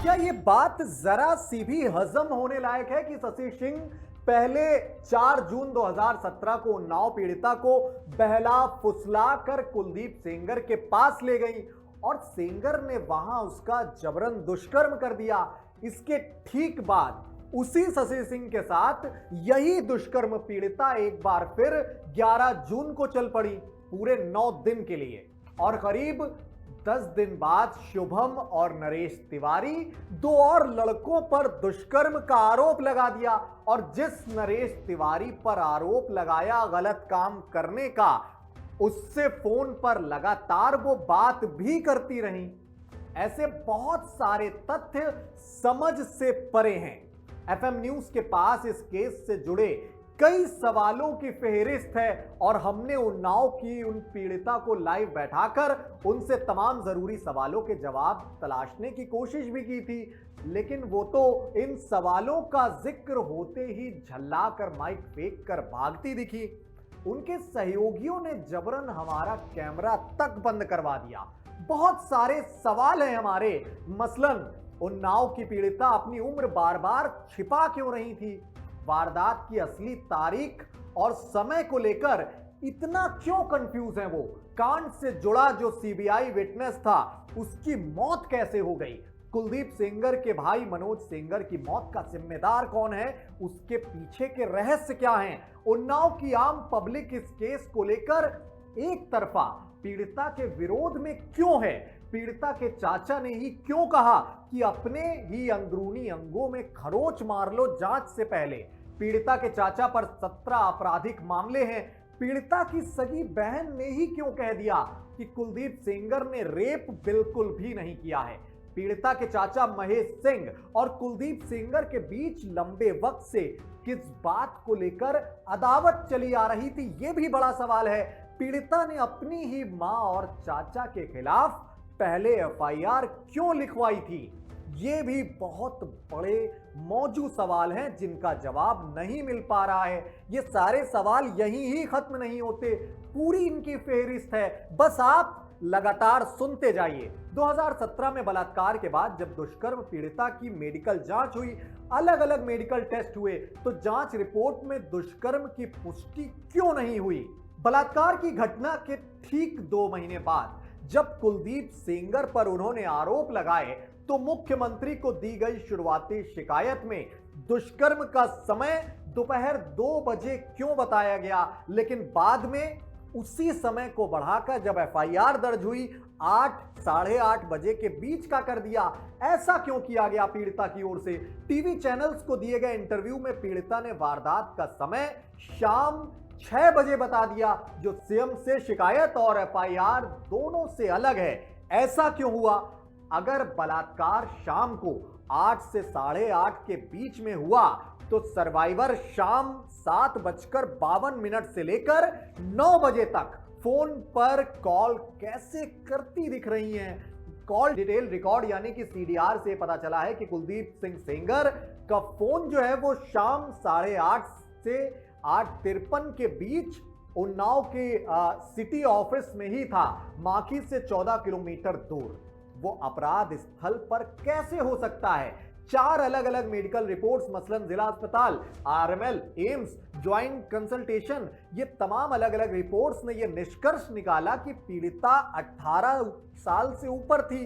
क्या ये बात जरा सी भी हजम होने लायक है कि शशि सिंह पहले 4 जून 2017 को उन्नाव पीड़िता को बहला फुसला कर कुलदीप सेंगर के पास ले गई और सेंगर ने वहां उसका जबरन दुष्कर्म कर दिया। इसके ठीक बाद उसी शशि सिंह के साथ यही दुष्कर्म पीड़िता एक बार फिर 11 जून को चल पड़ी पूरे 9 दिन के लिए और करीब 10 दिन बाद शुभम और नरेश तिवारी 2 और लड़कों पर दुष्कर्म का आरोप लगा दिया और जिस नरेश तिवारी पर आरोप लगाया गलत काम करने का, उससे फोन पर लगातार वो बात भी करती रही। ऐसे बहुत सारे तथ्य समझ से परे हैं। एफएम न्यूज के पास इस केस से जुड़े कई सवालों की फेहरिस्त है और हमने उन्नाव की उन पीड़िता को लाइव बैठाकर उनसे तमाम जरूरी सवालों के जवाब तलाशने की कोशिश भी की थी, लेकिन वो तो इन सवालों का जिक्र होते ही झल्ला कर माइक फेंक कर भागती दिखी। उनके सहयोगियों ने जबरन हमारा कैमरा तक बंद करवा दिया। बहुत सारे सवाल हैं हमारे, मसलन उन्नाव की पीड़िता अपनी उम्र बार बार छिपा क्यों रही थी, वारदात की असली तारीख और समय को लेकर इतना क्यों कंफ्यूज है वो, कांड से जुड़ा जो सीबीआई विटनेस था उसकी मौत कैसे हो गई, कुलदीप सेंगर के भाई मनोज सेंगर की मौत का जिम्मेदार कौन है, उसके पीछे के रहस्य क्या हैं, उन्नाव की आम पब्लिक इस केस को लेकर एक तरफा पीड़िता के विरोध में क्यों है, पीड़िता के चाचा ने ही क्यों कहा कि अपने ही अंदरूनी अंगों में खरोच मार लो जांच से पहले, पीड़िता के चाचा पर 17 आपराधिक मामले हैं, पीड़िता की सगी बहन ने ही क्यों कह दिया कि कुलदीप सेंगर ने रेप बिल्कुल भी नहीं किया है, पीड़िता के चाचा महेश सिंह और कुलदीप सेंगर के बीच लंबे वक्त से किस बात को लेकर अदावत चली आ रही थी, यह भी बड़ा सवाल है। पीड़िता ने अपनी ही मां और चाचा के खिलाफ पहले एफआईआर क्यों लिखवाई थी, ये भी बहुत बड़े मौजू सवाल हैं जिनका जवाब नहीं मिल पा रहा है। ये सारे सवाल यहीं ही खत्म नहीं होते, पूरी इनकी फेहरिस्त है, बस आप लगातार सुनते जाइए। 2017 में बलात्कार के बाद जब दुष्कर्म पीड़िता की मेडिकल जांच हुई, अलग अलग मेडिकल टेस्ट हुए, तो जांच रिपोर्ट में दुष्कर्म की पुष्टि क्यों नहीं हुई। बलात्कार की घटना के ठीक 2 महीने बाद जब कुलदीप सेंगर पर उन्होंने आरोप लगाए तो मुख्यमंत्री को दी गई शुरुआती शिकायत में दुष्कर्म का समय दोपहर 2 बजे क्यों बताया गया, लेकिन बाद में उसी समय को बढ़ाकर जब एफआईआर दर्ज हुई 8 साढ़े 8 बजे के बीच का कर दिया। ऐसा क्यों किया गया पीड़िता की ओर से। टीवी चैनल्स को दिए गए इंटरव्यू में पीड़िता ने वारदात का समय शाम 6 बजे बता दिया, जो सीएम से शिकायत और एफआईआर दोनों से अलग है। ऐसा क्यों हुआ? अगर बलात्कार शाम को 8 से साढ़े 8 के बीच में हुआ तो सर्वाइवर शाम 7:52 से लेकर 9 बजे तक फोन पर कॉल कैसे करती दिख रही हैं। कॉल डिटेल रिकॉर्ड यानी कि सीडीआर से पता चला है कि कुलदीप सिंह सेंगर का फोन जो है वो शाम 8:30 से 8:53 के बीच उन्नाव के सिटी ऑफिस में ही था, माखी से 14 किलोमीटर दूर। वो अपराध स्थल पर कैसे हो सकता है? 4 अलग अलग मेडिकल रिपोर्ट्स, मसलन जिला अस्पताल, आरएमएल, एम्स, ज्वाइंट कंसल्टेशन, ये तमाम अलग अलग रिपोर्ट्स ने ये निष्कर्ष निकाला कि पीड़िता 18 साल से ऊपर थी।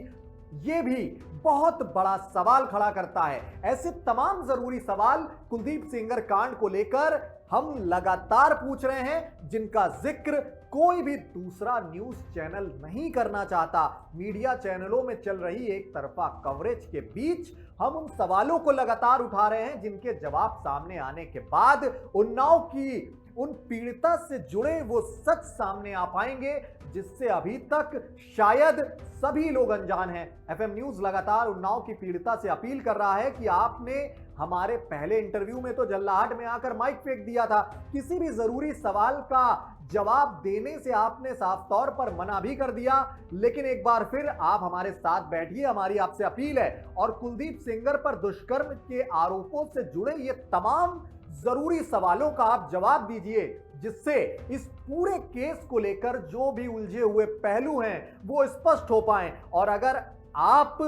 ये भी बहुत बड़ा सवाल खड़ा करता है। ऐसे तमाम जरूरी सवाल कुलदीप सेंगर कांड को लेकर हम लगातार पूछ रहे हैं, जिनका जिक्र कोई भी दूसरा न्यूज चैनल नहीं करना चाहता। मीडिया चैनलों में चल रही एक तरफा कवरेज के बीच हम उन सवालों को लगातार उठा रहे हैं, जिनके जवाब सामने आने के बाद उन्नाव की उन पीड़िता से जुड़े वो सच सामने आ पाएंगे, जिससे अभी तक शायद सभी लोग अनजान हैं। एफएम न्यूज लगातार उन्नाव की पीड़िता से अपील कर रहा है कि आपने हमारे पहले इंटरव्यू में तो जल्लाहट में आकर माइक फेंक दिया था, किसी भी जरूरी सवाल का जवाब देने से आपने साफ तौर पर मना भी कर दिया, लेकिन एक बार फिर आप हमारे साथ बैठिए, हमारी आपसे अपील है और कुलदीप सेंगर पर दुष्कर्म के आरोपों से जुड़े ये तमाम जरूरी सवालों का आप जवाब दीजिए, जिससे इस पूरे केस को लेकर जो भी उलझे हुए पहलू हैं वो स्पष्ट हो पाएं। और अगर आप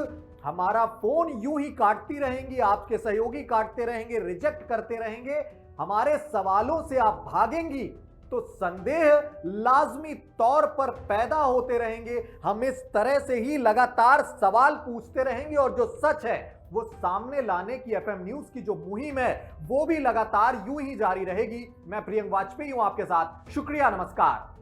हमारा फोन यूं ही काटती रहेंगी, आपके सहयोगी काटते रहेंगे, रिजेक्ट करते रहेंगे, हमारे सवालों से आप भागेंगी, तो संदेह लाजमी तौर पर पैदा होते रहेंगे। हम इस तरह से ही लगातार सवाल पूछते रहेंगे और जो सच है वो सामने लाने की एफएम न्यूज की जो मुहिम है वो भी लगातार यूं ही जारी रहेगी। मैं प्रियंक वाजपेयी हूं आपके साथ। शुक्रिया, नमस्कार।